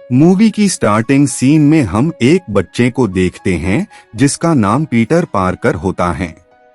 Movie की starting scene में हम एक बच्चे को देखते हैं जिसका नाम पीटर पार्कर होता है।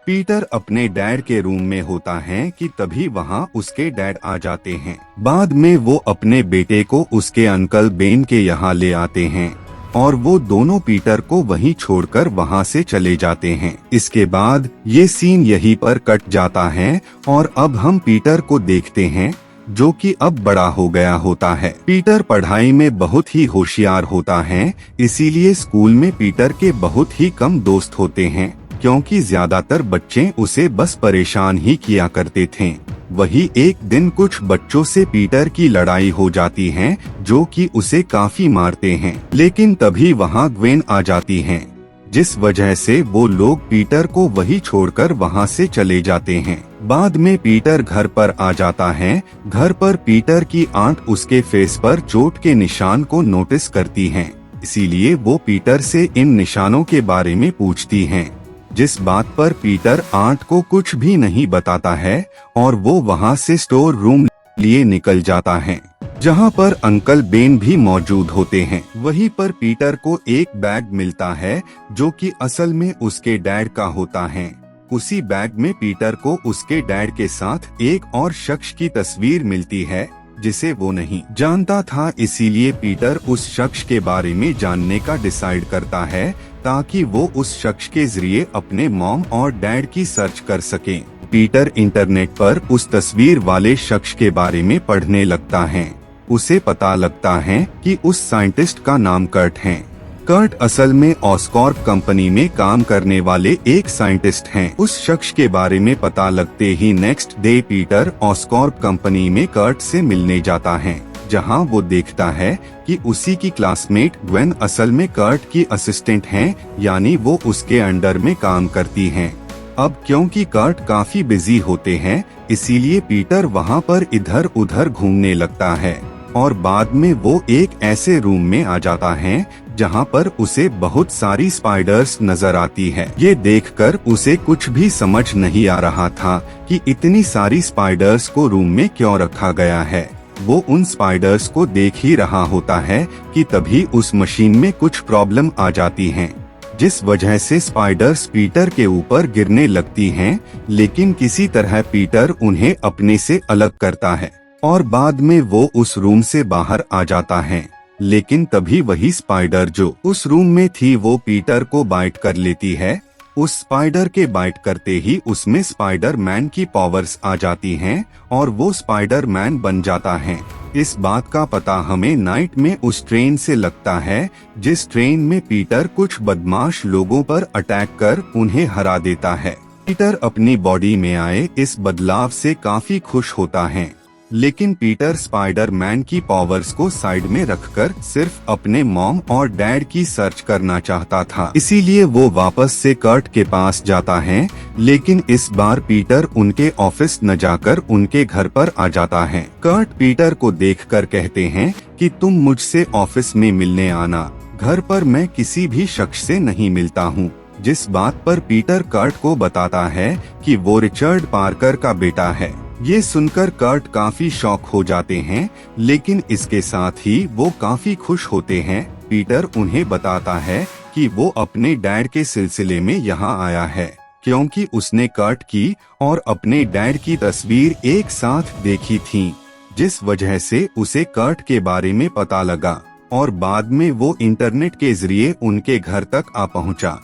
पीटर अपने डैड के रूम में होता है कि तभी वहाँ उसके डैड आ जाते हैं। बाद में वो अपने बेटे को उसके अंकल बेन के यहाँ ले आते हैं और वो दोनों पीटर को वहीं छोड़कर वहाँ से चले जाते हैं। इसके बाद ये सीन यहीं पर कट जाता है और अब हम पीटर को देखते हैं जो कि अब बड़ा हो गया होता है। पीटर पढ़ाई में बहुत ही होशियार होता है, इसीलिए स्कूल में पीटर के बहुत ही कम दोस्त होते हैं क्योंकि ज्यादातर बच्चे उसे बस परेशान ही किया करते थे। वही एक दिन कुछ बच्चों से पीटर की लड़ाई हो जाती है जो कि उसे काफी मारते हैं, लेकिन तभी वहाँ ग्वेन आ जाती हैं, जिस वजह से वो लोग पीटर को वही छोड़कर वहाँ से चले जाते हैं। बाद में पीटर घर पर आ जाता है। घर पर पीटर की आंट उसके फेस पर चोट के निशान को नोटिस करती हैं, इसीलिए वो पीटर से इन निशानों के बारे में पूछती हैं, जिस बात पर पीटर आंट को कुछ भी नहीं बताता है और वो वहाँ से स्टोर रूम लिए निकल जाता है जहाँ पर अंकल बेन भी मौजूद होते हैं। वहीं पर पीटर को एक बैग मिलता है जो कि असल में उसके डैड का होता है। उसी बैग में पीटर को उसके डैड के साथ एक और शख्स की तस्वीर मिलती है जिसे वो नहीं जानता था, इसीलिए पीटर उस शख्स के बारे में जानने का डिसाइड करता है ताकि वो उस शख्स के जरिए अपने मॉम और डैड की सर्च कर सके। पीटर इंटरनेट पर उस तस्वीर वाले शख्स के बारे में पढ़ने लगता है। उसे पता लगता है कि उस साइंटिस्ट का नाम कर्ट है। कर्ट असल में ऑस्कॉर्प कंपनी में काम करने वाले एक साइंटिस्ट हैं। उस शख्स के बारे में पता लगते ही नेक्स्ट डे पीटर ऑस्कॉर्प कंपनी में कर्ट से मिलने जाता है, जहां वो देखता है कि उसी की क्लासमेट ग्वेन असल में कर्ट की असिस्टेंट हैं, यानी वो उसके अंडर में काम करती हैं। अब क्योंकि कर्ट काफी बिजी होते हैं, इसीलिए पीटर वहां पर इधर उधर घूमने लगता है और बाद में वो एक ऐसे रूम में आ जाता है जहां पर उसे बहुत सारी स्पाइडर्स नजर आती है। ये देखकर उसे कुछ भी समझ नहीं आ रहा था कि इतनी सारी स्पाइडर्स को रूम में क्यों रखा गया है। वो उन स्पाइडर्स को देख ही रहा होता है कि तभी उस मशीन में कुछ प्रॉब्लम आ जाती है, जिस वजह से स्पाइडर्स पीटर के ऊपर गिरने लगती हैं, लेकिन किसी तरह पीटर उन्हें अपने से अलग करता है और बाद में वो उस रूम से बाहर आ जाता है। लेकिन तभी वही स्पाइडर जो उस रूम में थी वो पीटर को बाइट कर लेती है। उस स्पाइडर के बाइट करते ही उसमें स्पाइडर मैन की पावर्स आ जाती हैं और वो स्पाइडर मैन बन जाता है। इस बात का पता हमें नाइट में उस ट्रेन से लगता है जिस ट्रेन में पीटर कुछ बदमाश लोगों पर अटैक कर उन्हें हरा देता है। पीटर अपनी बॉडी में आए इस बदलाव से काफी खुश होता है, लेकिन पीटर स्पाइडर मैन की पावर्स को साइड में रखकर सिर्फ अपने मॉम और डैड की सर्च करना चाहता था। इसीलिए वो वापस से कर्ट के पास जाता है, लेकिन इस बार पीटर उनके ऑफिस न जाकर उनके घर पर आ जाता है। कर्ट पीटर को देखकर कहते हैं कि तुम मुझसे ऑफिस में मिलने आना, घर पर मैं किसी भी शख्स से नहीं मिलता हूँ। जिस बात पर पीटर कर्ट को बताता है कि वो रिचर्ड पार्कर का बेटा है। ये सुनकर कर्ट काफी शॉक हो जाते हैं, लेकिन इसके साथ ही वो काफी खुश होते हैं। पीटर उन्हें बताता है कि वो अपने डैड के सिलसिले में यहाँ आया है क्योंकि उसने कर्ट की और अपने डैड की तस्वीर एक साथ देखी थी, जिस वजह से उसे कर्ट के बारे में पता लगा और बाद में वो इंटरनेट के जरिए उनके घर तक आ पहुँचा।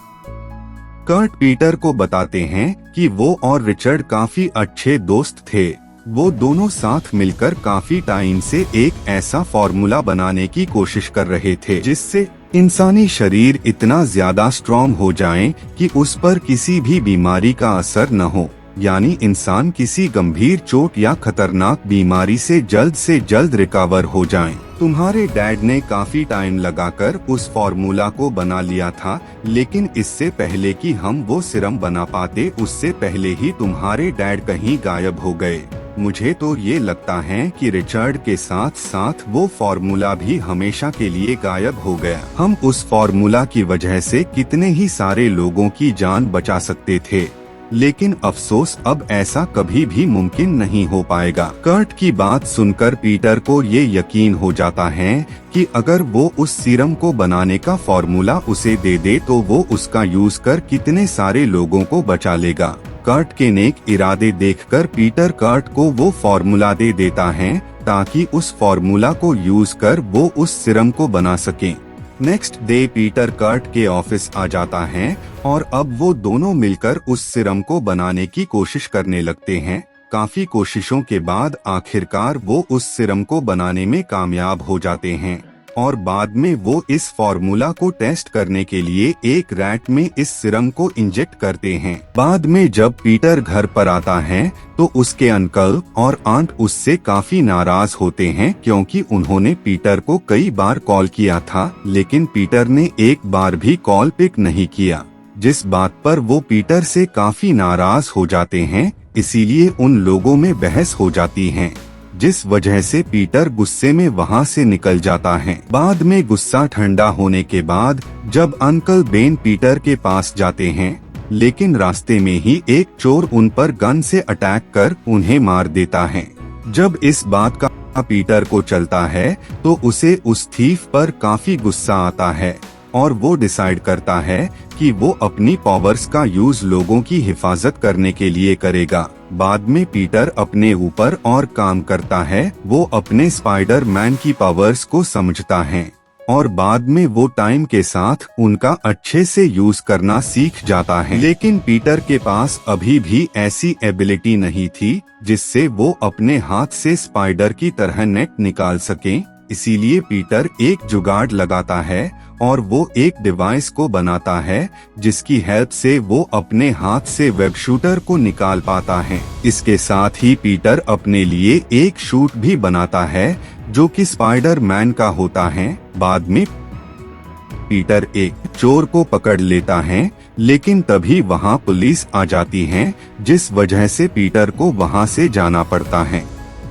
कर्ट पीटर को बताते हैं कि वो और रिचर्ड काफी अच्छे दोस्त थे। वो दोनों साथ मिलकर काफी टाइम से एक ऐसा फॉर्मूला बनाने की कोशिश कर रहे थे जिससे इंसानी शरीर इतना ज्यादा स्ट्रॉन्ग हो जाए कि उस पर किसी भी बीमारी का असर न हो, यानी इंसान किसी गंभीर चोट या खतरनाक बीमारी से जल्द रिकवर हो जाए। तुम्हारे डैड ने काफी टाइम लगाकर उस फॉर्मूला को बना लिया था, लेकिन इससे पहले कि हम वो सिरम बना पाते उससे पहले ही तुम्हारे डैड कहीं गायब हो गए। मुझे तो ये लगता है कि रिचर्ड के साथ साथ वो फॉर्मूला भी हमेशा के लिए गायब हो गया। हम उस फॉर्मूला की वजह से कितने ही सारे लोगों की जान बचा सकते थे। लेकिन अफसोस अब ऐसा कभी भी मुमकिन नहीं हो पाएगा। कर्ट की बात सुनकर पीटर को ये यकीन हो जाता है कि अगर वो उस सीरम को बनाने का फॉर्मूला उसे दे दे तो वो उसका यूज कर कितने सारे लोगों को बचा लेगा। कर्ट के नेक इरादे देखकर पीटर कर्ट को वो फॉर्मूला दे देता है ताकि उस फॉर्मूला को यूज कर वो उस सीरम को बना सके। नेक्स्ट डे पीटर कर्ट के ऑफिस आ जाता है और अब वो दोनों मिलकर उस सीरम को बनाने की कोशिश करने लगते हैं। काफी कोशिशों के बाद आखिरकार वो उस सीरम को बनाने में कामयाब हो जाते हैं और बाद में वो इस फॉर्मूला को टेस्ट करने के लिए एक रैट में इस सीरम को इंजेक्ट करते हैं। बाद में जब पीटर घर पर आता है तो उसके अंकल और आंट उससे काफी नाराज होते हैं क्योंकि उन्होंने पीटर को कई बार कॉल किया था लेकिन पीटर ने एक बार भी कॉल पिक नहीं किया, जिस बात पर वो पीटर से काफी नाराज हो जाते हैं। इसीलिए उन लोगों में बहस हो जाती है, जिस वजह से पीटर गुस्से में वहां से निकल जाता है। बाद में गुस्सा ठंडा होने के बाद जब अंकल बेन पीटर के पास जाते हैं लेकिन रास्ते में ही एक चोर उन पर गन से अटैक कर उन्हें मार देता है। जब इस बात का पीटर को चलता है तो उसे उस थीफ पर काफी गुस्सा आता है और वो डिसाइड करता है कि वो अपनी पावर्स का यूज लोगों की हिफाजत करने के लिए करेगा। बाद में पीटर अपने ऊपर और काम करता है, वो अपने स्पाइडर मैन की पावर्स को समझता है और बाद में वो टाइम के साथ उनका अच्छे से यूज करना सीख जाता है। लेकिन पीटर के पास अभी भी ऐसी एबिलिटी नहीं थी जिससे वो अपने हाथ से स्पाइडर की तरह नेट निकाल सके। इसीलिए पीटर एक जुगाड़ लगाता है और वो एक डिवाइस को बनाता है जिसकी हेल्प से वो अपने हाथ से वेब शूटर को निकाल पाता है। इसके साथ ही पीटर अपने लिए एक शूट भी बनाता है जो कि स्पाइडर मैन का होता है। बाद में पीटर एक चोर को पकड़ लेता है लेकिन तभी वहाँ पुलिस आ जाती है, जिस वजह से पीटर को वहाँ से जाना पड़ता है।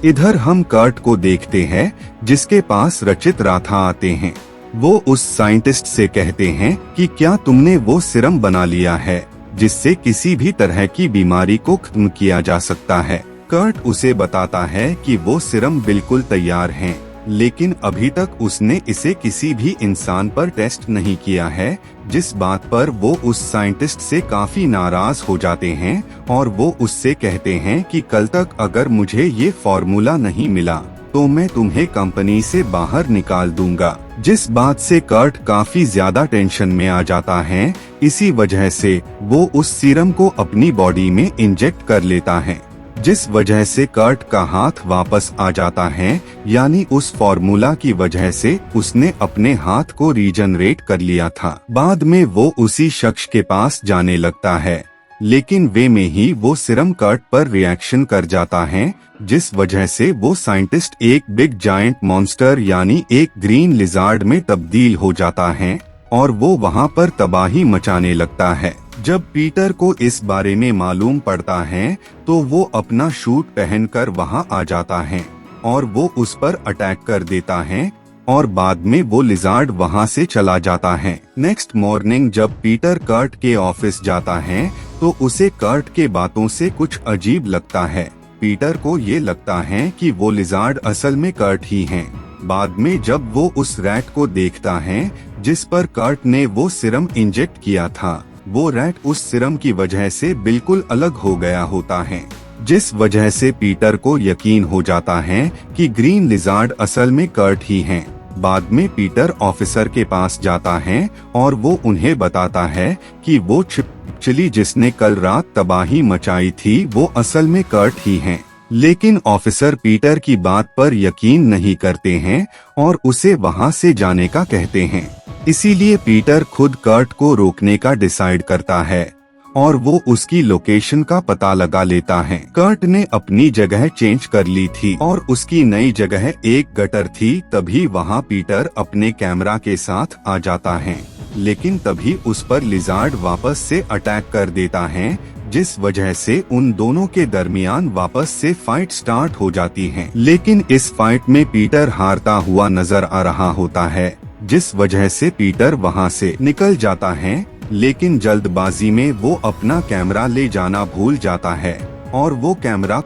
इधर हम कर्ट को देखते हैं जिसके पास रचित राथा आते हैं। वो उस साइंटिस्ट से कहते हैं कि क्या तुमने वो सीरम बना लिया है जिससे किसी भी तरह की बीमारी को खत्म किया जा सकता है। कर्ट उसे बताता है कि वो सीरम बिल्कुल तैयार है लेकिन अभी तक उसने इसे किसी भी इंसान पर टेस्ट नहीं किया है, जिस बात पर वो उस साइंटिस्ट से काफी नाराज हो जाते हैं और वो उससे कहते हैं कि कल तक अगर मुझे ये फॉर्मूला नहीं मिला तो मैं तुम्हें कंपनी से बाहर निकाल दूंगा। जिस बात से कर्ट काफी ज्यादा टेंशन में आ जाता है, इसी वजह से वो उस सीरम को अपनी बॉडी में इंजेक्ट कर लेता है, जिस वजह से कर्ट का हाथ वापस आ जाता है। यानी उस फॉर्मूला की वजह से उसने अपने हाथ को रीजनरेट कर लिया था। बाद में वो उसी शख्स के पास जाने लगता है लेकिन वे में ही वो सीरम कर्ट पर रिएक्शन कर जाता है, जिस वजह से वो साइंटिस्ट एक बिग जायंट मॉन्स्टर यानी एक ग्रीन लिजार्ड में तब्दील हो जाता है और वो वहाँ पर तबाही मचाने लगता है। जब पीटर को इस बारे में मालूम पड़ता है तो वो अपना शूट पहनकर वहाँ आ जाता है और वो उस पर अटैक कर देता है और बाद में वो लिजार्ड वहाँ से चला जाता है। नेक्स्ट मॉर्निंग जब पीटर कर्ट के ऑफिस जाता है तो उसे कर्ट के बातों से कुछ अजीब लगता है। पीटर को ये लगता है कि वो लिजार्ड असल में कर्ट ही हैं। बाद में जब वो उस रैट को देखता है जिस पर कर्ट ने वो सीरम इंजेक्ट किया था, वो रैट उस सीरम की वजह से बिल्कुल अलग हो गया होता है, जिस वजह से पीटर को यकीन हो जाता है कि ग्रीन लिजार्ड असल में कर्ट ही हैं। बाद में पीटर ऑफिसर के पास जाता है और वो उन्हें बताता है कि वो छिपकली जिसने कल रात तबाही मचाई थी वो असल में कर्ट ही हैं। लेकिन ऑफिसर पीटर की बात पर यकीन नहीं करते हैं और उसे वहां से जाने का कहते हैं। इसीलिए पीटर खुद कर्ट को रोकने का डिसाइड करता है और वो उसकी लोकेशन का पता लगा लेता है। कर्ट ने अपनी जगह चेंज कर ली थी और उसकी नई जगह एक गटर थी। तभी वहाँ पीटर अपने कैमरा के साथ आ जाता है, लेकिन तभी उस पर लिजार्ड वापस से अटैक कर देता है, जिस वजह से उन दोनों के दरमियान वापस से फाइट स्टार्ट हो जाती है। लेकिन इस फाइट में पीटर हारता हुआ नजर आ रहा होता है, जिस वजह से पीटर वहां से निकल जाता है। लेकिन जल्दबाजी में वो अपना कैमरा ले जाना भूल जाता है और वो कैमरा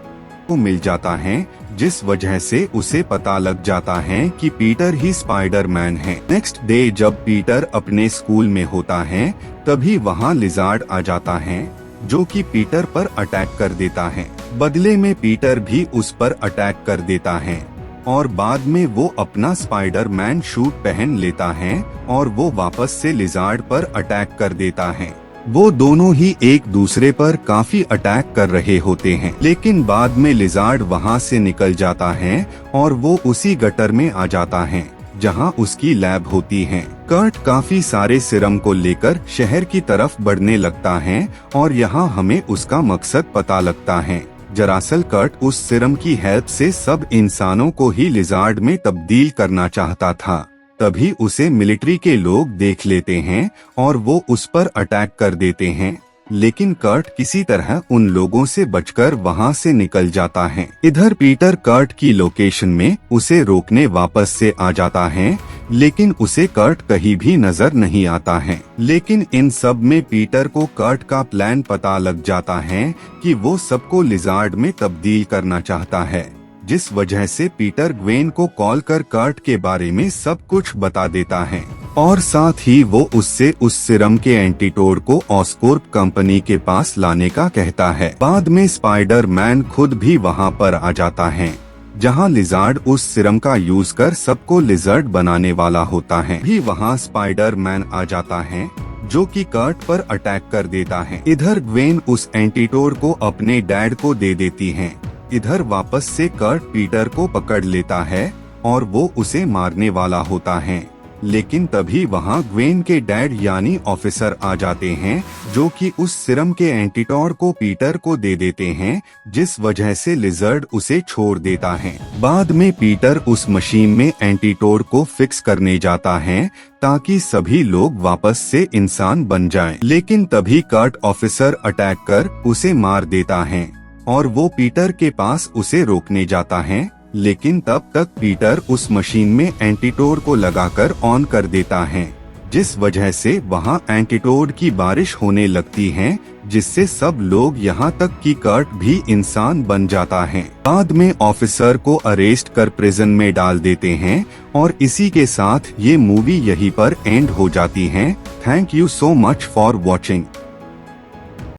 को मिल जाता है, जिस वजह से उसे पता लग जाता है कि पीटर ही स्पाइडरमैन है। नेक्स्ट डे जब पीटर अपने स्कूल में होता है तभी वहाँ लिजार्ड आ जाता है जो कि पीटर पर अटैक कर देता है। बदले में पीटर भी उस पर अटैक कर देता है और बाद में वो अपना स्पाइडरमैन सूट पहन लेता है और वो वापस से लिजार्ड पर अटैक कर देता है। वो दोनों ही एक दूसरे पर काफी अटैक कर रहे होते हैं, लेकिन बाद में लिजार्ड वहाँ से निकल जाता है और वो उसी गटर में आ जाता है जहाँ उसकी लैब होती है। कर्ट काफी सारे सीरम को लेकर शहर की तरफ बढ़ने लगता है और यहाँ हमें उसका मकसद पता लगता है। दरअसल कर्ट उस सीरम की हेल्प से सब इंसानों को ही लिजार्ड में तब्दील करना चाहता था। तभी उसे मिलिट्री के लोग देख लेते हैं और वो उस पर अटैक कर देते हैं, लेकिन कर्ट किसी तरह उन लोगों से बचकर वहां से निकल जाता है। इधर पीटर कर्ट की लोकेशन में उसे रोकने वापस से आ जाता है, लेकिन उसे कर्ट कहीं भी नजर नहीं आता है। लेकिन इन सब में पीटर को कर्ट का प्लान पता लग जाता है कि वो सबको लिजार्ड में तब्दील करना चाहता है, जिस वजह से पीटर ग्वेन को कॉल कर कर्ट के बारे में सब कुछ बता देता है और साथ ही वो उससे उस सीरम के एंटीटोड को ऑस्कॉर्प कंपनी के पास लाने का कहता है। बाद में स्पाइडरमैन खुद भी वहाँ पर आ जाता है जहाँ लिजार्ड उस सीरम का यूज कर सबको लिजर्ड बनाने वाला होता है। भी वहाँ स्पाइडरमैन आ जाता है जो कि कर्ट पर अटैक कर देता है। इधर ग्वेन उस एंटीटोड को अपने डैड को दे देती है। इधर वापस से कर्ट पीटर को पकड़ लेता है और वो उसे मारने वाला होता है, लेकिन तभी वहाँ ग्वेन के डैड यानी ऑफिसर आ जाते हैं जो कि उस सीरम के एंटीटोड को पीटर को दे देते हैं, जिस वजह से लिजर्ड उसे छोड़ देता है। बाद में पीटर उस मशीन में एंटीटोड को फिक्स करने जाता है ताकि सभी लोग वापस से इंसान बन जाएं। लेकिन तभी कर्ट ऑफिसर अटैक कर उसे मार देता है और वो पीटर के पास उसे रोकने जाता है, लेकिन तब तक पीटर उस मशीन में एंटीटोड को लगाकर ऑन कर देता है, जिस वजह से वहाँ एंटीटोड की बारिश होने लगती है, जिससे सब लोग यहाँ तक कि कर्ट भी इंसान बन जाता है। बाद में ऑफिसर को अरेस्ट कर प्रिजन में डाल देते हैं और इसी के साथ ये मूवी यहीं पर एंड हो जाती है। Thank you so much for watching.